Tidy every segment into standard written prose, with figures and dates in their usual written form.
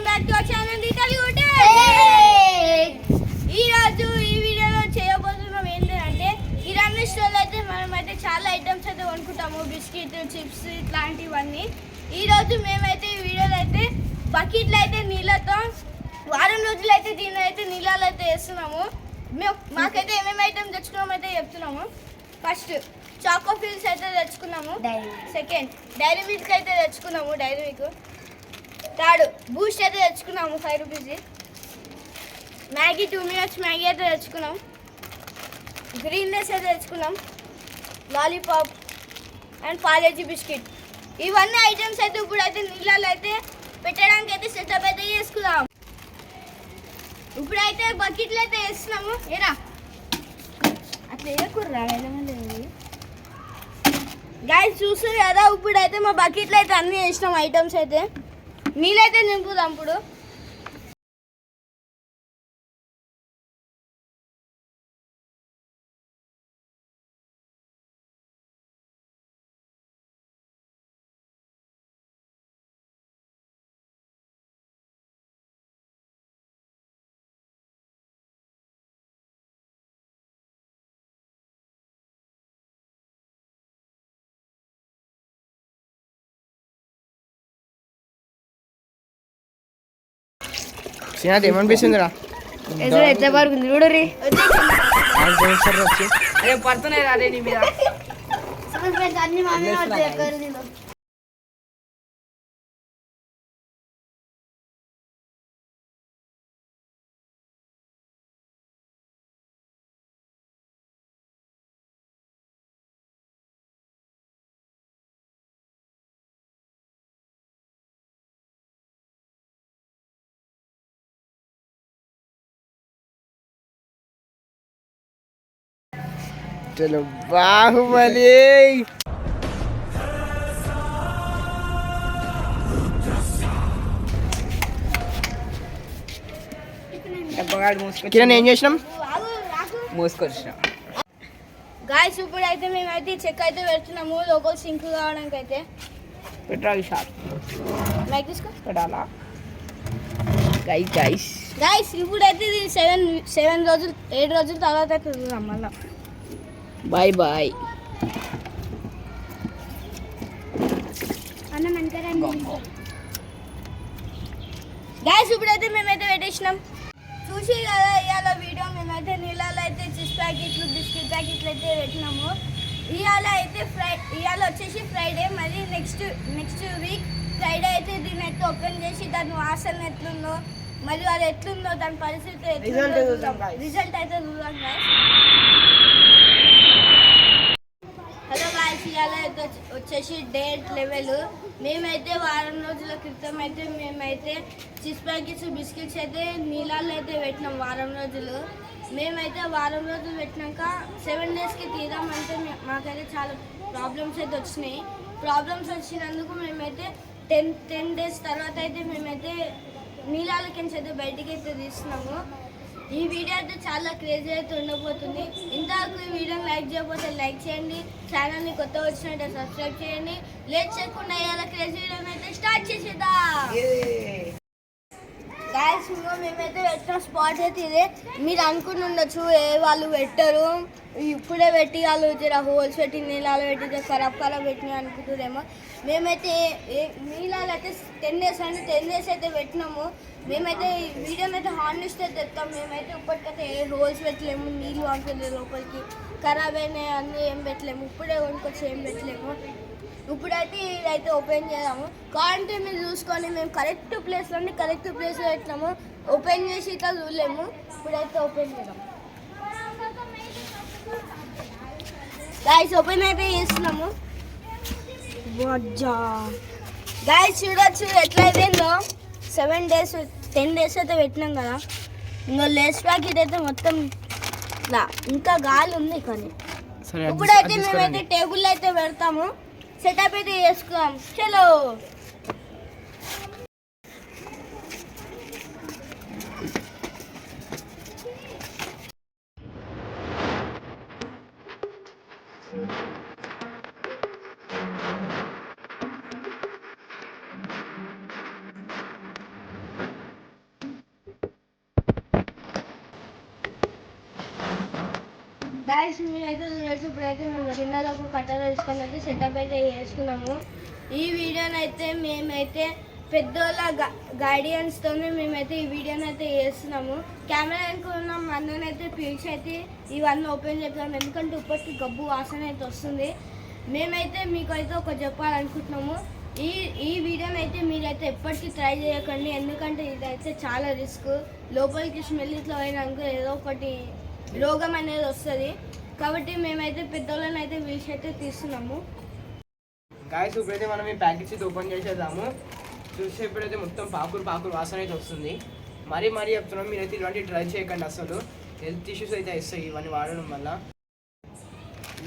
Welcome back to our channel తెలుగుటే. ఈ రోజు ఈ వీడియోలో చేయబోతున్నాం ఏంటంటే కిరాణా స్టోర్లో అయితే మనమైతే చాలా ఐటమ్స్ అయితే కొనుక్కుంటాము, బిస్కెట్, చిప్స్ ఇట్లాంటివన్నీ. ఈ రోజు మేమైతే ఈ వీడియోలో అయితే బకెట్లు అయితే నీళ్ళతో వారం రోజులు అయితే దీని అయితే నీళ్ళలో అయితే వేస్తున్నాము. మాకైతే ఏమేమి ఐటమ్ తెచ్చుకున్నాము అయితే చెప్తున్నాము. ఫస్ట్ చాకో ఫిల్స్ అయితే తెచ్చుకున్నాము. సెకండ్ డైరీ మిల్క్ అయితే తెచ్చుకున్నాము, డైరీ మిల్క్. థర్డ్ బూస్ట్ అయితే తెచ్చుకున్నాము 5 రూపీస్. మ్యాగీ 2 మినిట్స్ మ్యాగీ అయితే తెచ్చుకున్నాం. గ్రీన్ రైస్ అయితే తెచ్చుకున్నాం. Lollipop and Parle G biscuit. ఇవన్నీ ఐటమ్స్ అయితే ఇప్పుడైతే నీళ్ళలో అయితే పెట్టడానికి అయితే సెటప్ అయితే చేసుకున్నాం. ఇప్పుడైతే బకెట్లు అయితే వేస్తున్నాము. ఏరా అట్లా వేయకూడరా గాయస్, చూస్తారు కదా. ఇప్పుడైతే మా బకెట్లు అయితే అన్నీ వేసినాం ఐటమ్స్ అయితే. నీళ్ళైతే నింపుదాం ఇప్పుడు. సినాది ఏమనిపిస్తుందిరా? ఎట్లా పడుకుంది చూడరి. అరే పడుతున్నాయి అదే నీ మీద. అన్ని మామే పడతాయి. చలో బాహుబలి. కిరణ్ ఏం చేసినాం? మోసుకొచ్చినాం. గాయస్ ఇప్పుడు అయితే మేమైతే చెక్ అయితే పెడుతున్నాము లోకల్ సింక్ కావడానికి అయితే. పెట్రోల్ షాప్ మైక్ తీసుకో పెట్టాలా? గైస్ ఇప్పుడైతే ఇది 7 రోజులు 7 రోజుల తర్వాత అయితే చూద్దాం మళ్ళా. Bye bye. గాయస్ ఇప్పుడైతే మేమైతే పెట్టేసినాం. చూసి కదా ఇవాళ వీడియో. మేమైతే నీళ్ళలో అయితే చిప్స్ ప్యాకెట్లు, బిస్కెట్ ప్యాకెట్లు అయితే పెట్టినాము. ఇవాళ వచ్చేసి ఫ్రైడే. మళ్ళీ నెక్స్ట్ వీక్ ఫ్రైడే అయితే దీన్ని అయితే ఓపెన్ చేసి దాని వాసన ఎట్లుందో, మరియు అది ఎట్లుందో, దాని పరిస్థితి రిజల్ట్ అయితే చూద్దాం గాయస్. హలో గాయస్, ఇవాళ అయితే వచ్చేసి డేట్ 11. మేమైతే వారం రోజుల క్రితం అయితే మేమైతే చిప్స్ ప్యాకెట్స్, బిస్కెట్స్ అయితే నీళ్ళల్లో అయితే పెట్టినాం వారం రోజులు. మేమైతే వారం రోజులు పెట్టినాక 7 డేస్కి తీద్దామంటే మాకైతే చాలా ప్రాబ్లమ్స్ అయితే వచ్చినాయి. ప్రాబ్లమ్స్ వచ్చినందుకు మేమైతే 10 డేస్ తర్వాత అయితే మేమైతే నీళ్ళకించి అయితే బయటికి అయితే తీస్తున్నాము. ఈ వీడియో అయితే చాలా క్రేజీ అయితే ఉండబోతుంది. ఇంతవరకు ఈ వీడియోని లైక్ చేయకపోతే లైక్ చేయండి, ఛానల్ని కొత్త వచ్చినట్టే సబ్స్క్రైబ్ చేయండి. లేట్ చేయకుండా ఇలా క్రేజీ వీడియోని అయితే స్టార్ట్ చేసేద్దాం. గాయస్ మేమైతే పెట్టిన స్పాట్ అయితే ఇదే. మీరు అనుకుని ఉండొచ్చు ఏ వాళ్ళు పెట్టరు, ఇప్పుడే పెట్టి వాళ్ళు జర హోల్స్ పెట్టి నీళ్ళలో పెట్టి ఖరాబ్ పెట్టినా అనుకుంటున్నారేమో. మేమైతే నీళ్ళలో అయితే 10 డేస్ అయితే పెట్టినాము. మేమైతే ఈ వీడియోని అయితే హార్నెస్ట్ అయితే తెస్తాం. మేమైతే ఇప్పటికైతే ఏ హోల్స్ పెట్టలేము, నీళ్ళు పంపలేదు లోపలికి, ఖరాబ్ అయినాయి అన్నీ ఏం పెట్టలేము. ఇప్పుడే కొనుక్కొచ్చి ఏం పెట్టలేము. ఇప్పుడైతే ఇదైతే ఓపెన్ చేద్దాము. కావాలంటే మీరు చూసుకొని మేము కరెక్ట్ ప్లేస్లో పెట్టినాము. ఓపెన్ చేసి ఇట్లా చూడలేము. ఇప్పుడైతే ఓపెన్ చేద్దాం గాయస్. ఓపెన్ అయితే చేస్తున్నాము. గాయస్ చూడొచ్చు ఎట్లా అయిపోయిందో. 7 డేస్ 10 డేస్ అయితే పెట్టినాం కదా. ఇంకా లేస్ ప్యాకెట్ అయితే మొత్తం ఇట్లా ఇంకా గాలి ఉంది. కానీ ఇప్పుడైతే మేమైతే టేబుల్ అయితే పెడతాము, సెటప్ అయితే చేసుకుందాం. చలో గాయస్ మీరైతే చూడొచ్చు. ఇప్పుడైతే మేము చిన్నలకు కట్టలు వేసుకొని అయితే సెటప్ అయితే చేసుకున్నాము. ఈ వీడియోని అయితే మేమైతే పెద్దోళ్ళ గైడెన్స్తోనే మేమైతే ఈ వీడియోని అయితే చేస్తున్నాము. కెమెరా అనుకున్న అన్ననైతే పిలిచి అయితే ఇవన్నీ ఓపెన్ చేస్తాము, ఎందుకంటే ఇప్పటికి గబ్బు వాసన అయితే వస్తుంది. మేమైతే మీకు అయితే ఒక చెప్పాలనుకుంటున్నాము, ఈ వీడియోని అయితే మీరైతే ఎప్పటికీ ట్రై చేయకండి, ఎందుకంటే ఇదైతే చాలా రిస్క్. లోపలికి స్మెల్ ఇట్లా అయినాక ఏదో ఒకటి రోగం అనేది వస్తుంది. కాబట్టి మేమైతే పెద్దోళ్ళని అయితే పిలిచి అయితే తీస్తున్నాము. గాయస్ ఇప్పుడైతే మనం ఈ ప్యాకెట్స్ ఓపెన్ చేసేద్దాము. చూస్తే ఇప్పుడైతే మొత్తం పాకురు వాసన అయితే వస్తుంది. మరీ చెప్తున్నాం, మీరైతే ఇలాంటి ట్రై చేయకండి, అసలు హెల్త్ ఇష్యూస్ అయితే వస్తాయి ఇవన్నీ వాడడం వల్ల.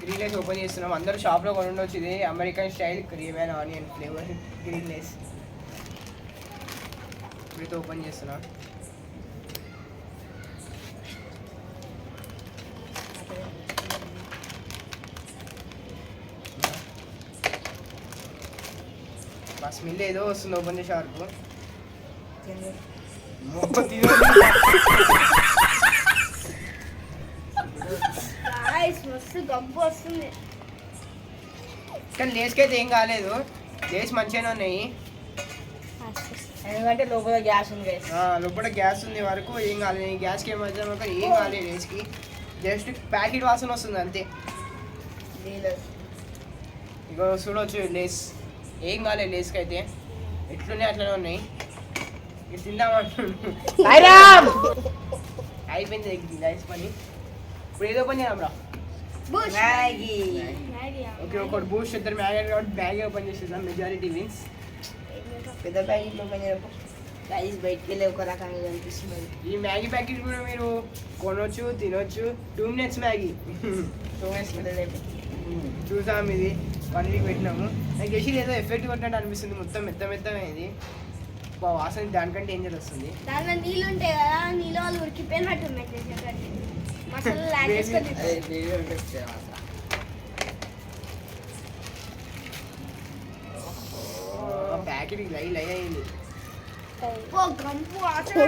గ్రీన్ రైస్ ఓపెన్ చేస్తున్నాం. అందరూ షాప్లో కొని ఉండొచ్చు. ఇది American style cream and onion flavour green rice. ఇప్పుడైతే ఓపెన్ చేస్తున్నాం. మా స్మెల్ ఏదో వస్తుంది ఓపెన్ చేసే వరకు. మస్తు గబ్బు వస్తుంది. కానీ లేస్కి అయితే ఏం కాలేదు, లేస్ మంచిగానే ఉన్నాయి, ఎందుకంటే లోపల గ్యాస్ ఉంది. లోపల గ్యాస్ ఉంది వరకు ఏం కాలేదు. గ్యాస్కి ఏమైతే ఏం కాలేదు, లేస్కి జస్ట్ ప్యాకెట్ వాసన వస్తుంది అంతే. ఇగో చూడవచ్చు లేస్ ఏం కాలేదు, లేస్కి అయితే ఎట్లున్నాయి అట్లనే ఉన్నాయి. ఇది తిందామంటున్నాను, అయిపోయింది లైస్ పని. ఇప్పుడు ఏదో పని చేద్దాం రా. మ్యాగీ ఓకే, ఒకటి బూస్ట్ ఇద్దరు మ్యాగీ కాబట్టి మ్యాగీ ఓపెన్ చేసేద్దాం. Majority wins. పెద్ద ప్యాకెట్ ఓపెన్ చేయడం ప్రైస్ బయటికి వెళ్ళి ఒక రకంగా కనిపిస్తుంది. ఈ మ్యాగీ ప్యాకెట్ కూడా మీరు కొనవచ్చు, తినొచ్చు. 2 minutes మ్యాగీ 2 minutes చూసాం. ఇది 1 week పెట్టినాము. నాకు చేసి ఏదో ఎఫెక్ట్ కొట్టినట్టు అనిపిస్తుంది. మొత్తం మెత్తమే ఇది. వాసన దానికంటే డేంజర్ వస్తుంది. దాంట్లో నీళ్ళు ఉంటాయి కదా, నీళ్ళు వాళ్ళు ఉడికిపోయినట్టు ఉన్నాయి. మసాలా లాగేసుకొని ప్యాకెట్ లై అయింది. ఓ గంపు వాసన.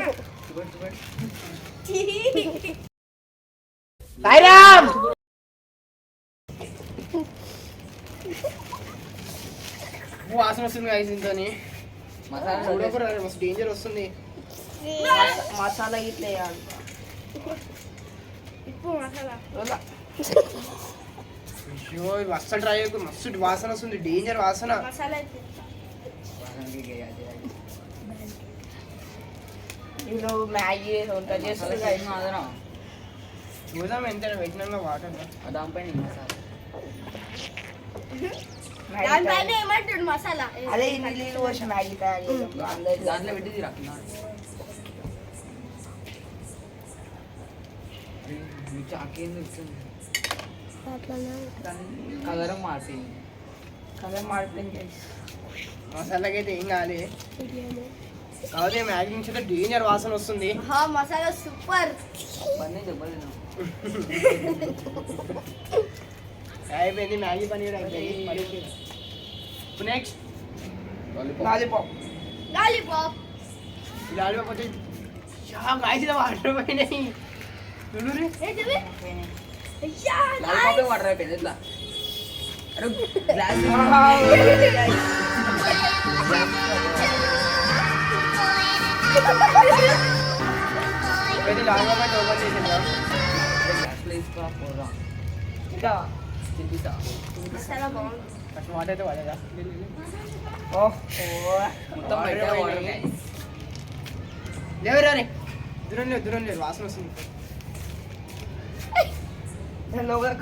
వాసన వస్తుంది కదా దీంతోని. మస్తు డేంజర్ వస్తుంది. మసాలా ఇట్లా వేయాలి. ఇప్పుడు మసాలా అయ్యో ఇవి అస్సలు ట్రై చేయకు, మస్తు వాసన వస్తుంది, డేంజర్ వాసన. మసాలా అయితే ఇప్పుడు మ్యాగీ వంట చేస్తుంది చూద్దాం ఎంత పెట్టినా వాటర్ దానిపైన మసాలా దానిపైన ఏమంటాడు మసాలా. అదే నీళ్ళు పోసి మ్యాగీ తయారు దాంట్లో పెట్టి తిరగన్నా కలర్ మారిపోయింది. మసాలాకి అయితే ఏం కావాలి, కాకపోతే మ్యాగీ నుంచి అయితే డేంజర్ వాసన వస్తుంది. మసాలా సూపర్. అయిపోయింది మ్యాగీ పని కూడా అయిపోయింది. నెక్స్ట్ లాలీపాప్ లాలీపాప్ వచ్చి గాయస్ వాటర్ పోయినాయి. ఏంటిది? అయ్యా లాలీపాప్ వాటర్ అయిపోయింది ఎట్లా గ్లాస్ లాగా ఓపెన్ చేసిందా? మసాలా బాగుంది. ఫస్ట్ వాటర్ అయితే పడేదా? మొత్తం లేవరా రే, దూరం లేదు వాసన వస్తుంది.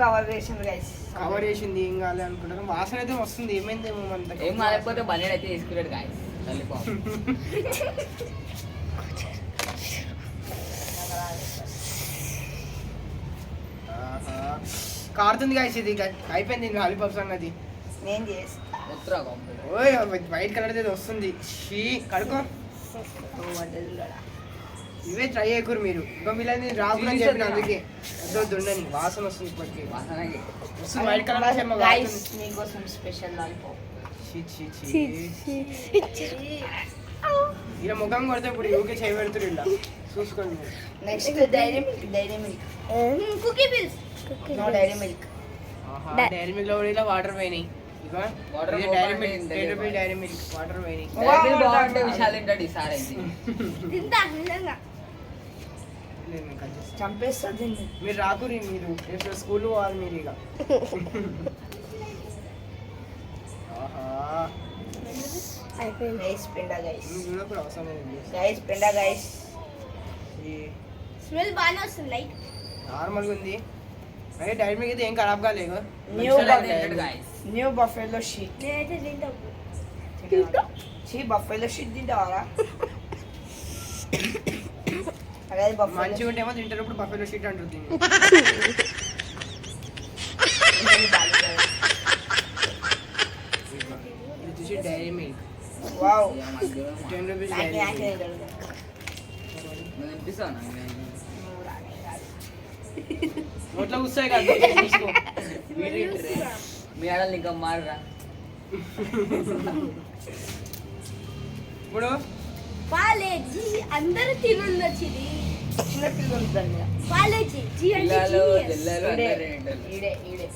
కవర్ చేసింది గైస్. కవర్ చేసింది ఏం కాలే అనుకుంటారు, వాసన అయితే వస్తుంది. ఏమైందేమో మన ఏం కాలేకపోతే బనేడ్ అయితే తీసుకున్నాడు గాయస్. కారుతుంది గాయస్. ఇది అయిపోయింది లాలీపాప్ సంగతి. నేను చేస్తా. ఓయ్ వైట్ కలర్ అయితే వస్తుంది. షీ కడుకో. ఇవే ట్రై చేయకూరు మీరు. ఇంకా వీళ్ళని రాకుండా చెప్పిన అందుకే వద్దని వాసన వస్తుంది. ఇప్పటికీ వస్తుంది వైట్ కలర్. మీకోసం స్పెషల్ లాలీపాప్. ఇలా ముఖం కొడితే ఇప్పుడు యూకే చేయబెడుతురు ఇలా చూసుకోండి. Next Dairy Milk. కుకీ బిల్స్. No Dairy Milk Dairy Milk లో కూడా ఇలా వాటర్ పోయినాయి ఇక Water ఇది పోయినాయి, డైరీ మిల్క్ ఇంత 10 లేవు. రూపీస్ డైరీ మిల్క్ వాటర్ పోయినాయి బాగుంటే విశాల్ తింటాడు ఈసారి అయితే తింటా నిజంగా. లేదు, నేను cut చేస్తా. చంపేస్తుంది మీరు రాకురి మీరు రేపు స్కూల్ పోవాలి మీరు ఇక ఆహా అయిపోయింది. గైస్ పెండా గైస్ మీరు చూడప్పుడు అవసరం లేదు గైస్ పెండా గైస్ స్మెల్ బాగానే వస్తుంది లైక్. నార్మల్గా ఉంది అయితే డైరీ మిల్క్ అయితే ఏం ఖరాబ్ కాలేదు New తింటాడు guys. న్యూ బఫెలో షీట్ నేనైతే తింటా. చీ బఫెలో షీట్ తింటావా అదే బఫెలో మంచిగా ఉంటేమో తింటారు బఫెలో షీట్ అంటుంది ఇది చూసి డైరీ మిల్క్ వావ్ ఇక మధ్యలో 10 రూపీస్ నాకి డైరీ నాకి మిల్క్ నువ్వు తినిపిస్తావు నాకు నోట్లో వస్తాయి కదా తీసుకో మీ ఆడలు ఇంకా మారరా ఇప్పుడు పాలేజీ అందరూ తినుండొచ్చు ఇది. చిన్న పిల్లలు ఉంటుంది పాలేజీ జీ అంటే పిల్లలు genius. తెల్లలు ఈడే అందరూ తింటారు ఈడే ఈడే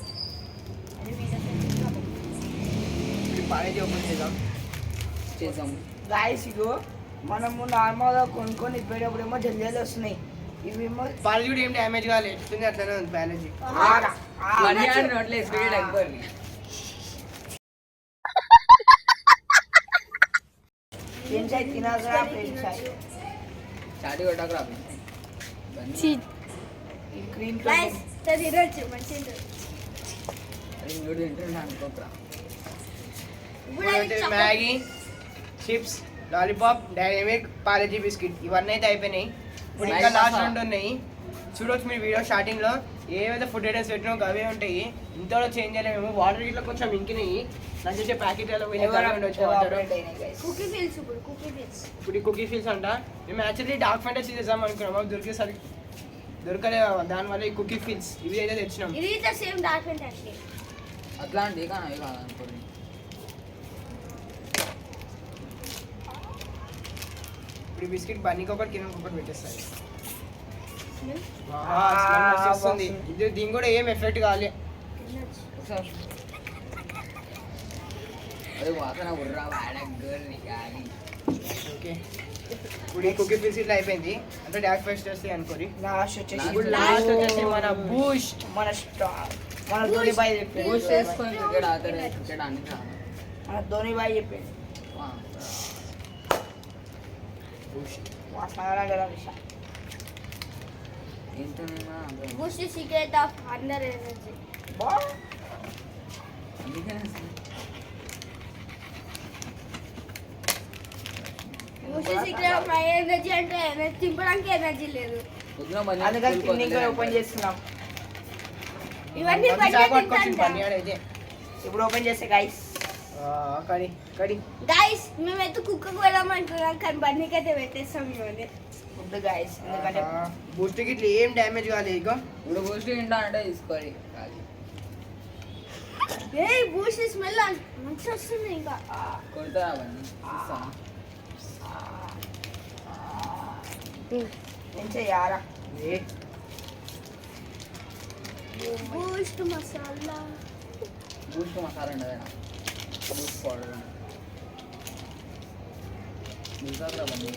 ఇప్పుడు పాలేజీ ఓపెన్ చేద్దాం చేసాం గాయస్ ఇగో మనము నార్మల్గా కొనుక్కొని ఇప్పేటప్పుడేమో జల్దీలు వస్తున్నాయి ఇవేమో పాలేజీ కూడా ఏం డ్యామేజ్ కాలేదు ఎట్లుంది అట్లనే ఉంది పాలేజీ ఆగా మనీ ఆడి నోట్లో వేసుకుంటే అయిపోయింది పెంచాయి తినాల్సిన పెంచాయి చాటి కొట్టకరా ఛీ, ఈ క్రీమ్ guys, ఇది తినొచ్చు మంచిగా ఉంటుంది. అది మీరు తింటున్నా అనుకోకరా ఇప్పుడు అది ఇప్పుడైతే chocolate. Maggi chips lollipop Dairy Milk Parle G biscuit ఇవన్నీ అయితే అయిపోయినాయి ఇప్పుడు ఇంకా Nice. లాస్ట్ రెండు ఉన్నాయి చూడొచ్చు మీరు వీడియో స్టార్టింగ్ లో ఏవైతే ఫుడ్ ఐటమ్స్ పెట్టినో అవే ఉంటాయి ఇంతలో చేంజ్ చేయలేము వాటర్ ఇట్లా కొంచెం ఇంకినాయి నాకు చూసే ప్యాకెట్ ఎలా పోయినాయి అవే ఉండొచ్చు వాటర్ కుకీ ఫీల్స్ ఇప్పుడు కుకీ ఫీల్స్. ఇప్పుడు ఈ కుకీ ఫీల్స్ అంట మేము యాక్చువల్లీ డార్క్ ఫ్యాంటసీ చేద్దాం అనుకున్నాం మాకు దొరికేసరికి దొరకలే దానివల్ల ఈ కుకీ ఫీల్స్ ఇవి అయితే తెచ్చినాం ఇది ఇట్లా సేమ్ డార్క్ ఫ్యాంటసీ. అట్లాంటివి కానీ అవి కాదనుకోండి ఇప్పుడు ఈ బిస్కెట్ బన్నీకి ఒకటి కింద ఒకటి పెట్టేస్తాయి Smell? వస్తుంది ఇది దీని కూడా ఏం ఎఫెక్ట్ కాలే తినొచ్చు. ఒకసారి అదే వాసన ఉర్రా వాడగర్ని కానీ ఓకే ఇప్పుడు ఈ కుకీ ఫీల్స్ ఇట్లా అయిపోయింది అంటే డార్క్ ఫెస్ట్ వస్తాయి అనుకోరి లాస్ట్ వచ్చేసి ఇప్పుడు లాస్ట్ వచ్చేసి మన బూస్ట్ మన స్టార్ మన ధోని బాయ్ చెప్పింది బూస్ట్ వేసుకొని క్రికెట్ ఆడతాడు క్రికెట్ అన్ని రాను మన ధోని బాయ్ చెప్పింది బూస్ట్ వాసన కదా విషయం ఎంత Boost secret of under energy. బా అందుకే Boost secret of high energy అంటే ఎనర్జీ తింపడానికి ఎనర్జీ లేదు. పొద్దున అందుకని తిండి ఓపెన్ చేస్తున్నాం ఇవన్నీ చాకు బయట పట్టుకొచ్చింది తింటాంట. పని ఆడైతే ఇప్పుడు ఓపెన్ చేస్తే గైస్ కడి కడి గైస్ మేమైతే కుక్కకు వెళ్ళామనుకున్నాం కానీ బన్నీకి అయితే పెట్టేస్తాం ఇవన్నీ. ఫుడ్ గైస్ ఎందుకంటే బూస్ట్ కి ఇట్లా ఏం డ్యామేజ్ కాలేదు ఇక ఇప్పుడు బూస్ట్ తింటా అంటే తీసుకోవాలి కాదు ఏ బూస్ట్ స్మెల్ మంచిగా వస్తుంది ఇంకా. కొడతా అవన్నీ ఇస్తాం ఏం చేయాలా ఏ బూస్ట్ మసాలా. బూస్ట్ మసాలా ఉండదు బూస్ట్ పౌడర్ మిగతా అవన్నీ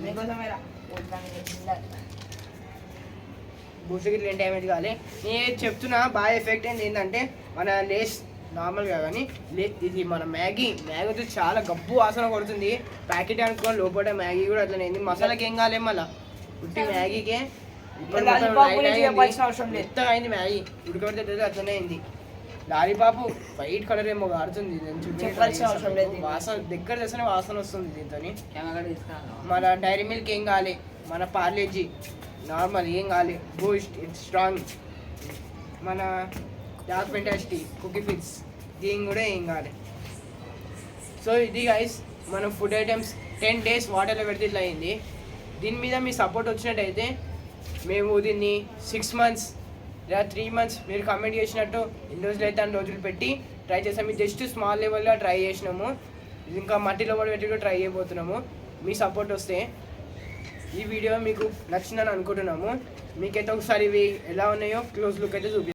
మీకోసమేరా బూస్ట్ కి ఇట్లా ఏం డ్యామేజ్ కాలే నేను చెప్తున్నా బాగా ఎఫెక్ట్ అయింది ఏంటంటే మన లేస్ నార్మల్గా కానీ ఇది మన మ్యాగీ అయితే చాలా గబ్బు వాసన కొడుతుంది ప్యాకెట్ అనుకో లోపల మ్యాగీ కూడా అట్లనే అయింది మసాలాకి ఏం కాలే మళ్ళా ఉట్టి మ్యాగీకే ఇప్పుడు మొత్తం లాలీపాప్ light గురించి అయింది. చెప్పాల్సిన అవసరం లేదు. మెత్తగా అయింది మ్యాగీ ఉడకబెడితే అట్లనే అయింది లాలీపాపు వైట్ కలర్ ఏమో కారుతుంది నేను చూపించే చెప్పాల్సిన అవసరం లేదు. వాసన దగ్గర చేస్తేనే వాసన వస్తుంది దీంతో కెమెరా తీసుకురా మన డైరీ మిల్క్ ఏం కాలే మన పార్లేజీ నార్మల్ ఏం కాలే బూస్ట్ ఇట్స్ స్ట్రాంగ్ మన డార్క్ ఫెంటాసిటీ కుకీ ఫిట్స్ దీని కూడా ఏం కాలే సో ఇది గైస్ మన ఫుడ్ ఐటమ్స్ 10 days వాటర్లో పెడితే ఇట్లా అయింది దీని మీద మీ సపోర్ట్ వచ్చినట్టయితే మేము దీన్ని 6 months లేదా 3 months మీరు కమెంట్ చేసినట్టు ఎన్ని రోజులు అయితే అన్ని రోజులు పెట్టి ట్రై చేసాము జస్ట్ స్మాల్ లెవెల్లో ట్రై చేసినాము ఇది ఇంకా మట్టిలో కూడా పెట్టి కూడా ట్రై చేయబోతున్నాము మీ సపోర్ట్ వస్తే ఈ వీడియో మీకు నచ్చిందని అనుకుంటున్నాము. మీకైతే ఒకసారి ఇవి ఎలా ఉన్నాయో క్లోజ్ లుక్ అయితే చూపి.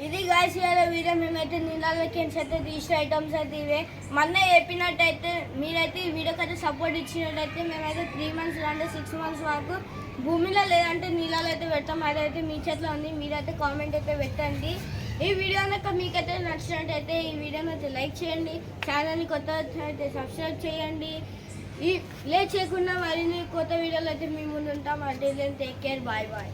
ఇది గాయస్ ఇవాళ వీడియో. మేమైతే నీళ్ళకి అయితే తీసిన ఐటమ్స్ అయితే ఇవే. మొన్న చెప్పినట్టయితే మీరైతే ఈ వీడియోకి అయితే సపోర్ట్ ఇచ్చినట్టయితే మేమైతే 3 months అంటే 6 months వరకు భూమిలో లేదంటే నీళ్ళలో అయితే పెడతాం. అదైతే మీ చేతిలో ఉంది. మీరైతే కామెంట్ అయితే పెట్టండి. ఈ వీడియో కనుక మీకైతే నచ్చినట్టయితే ఈ వీడియోని అయితే లైక్ చేయండి. ఛానల్ని కొత్త అయితే సబ్స్క్రైబ్ చేయండి. ఈ లేట్ చేయకుండా మరిన్ని కొత్త వీడియోలు అయితే మీ ముందు ఉంటాం. అంటే టేక్ కేర్, బాయ్ బాయ్.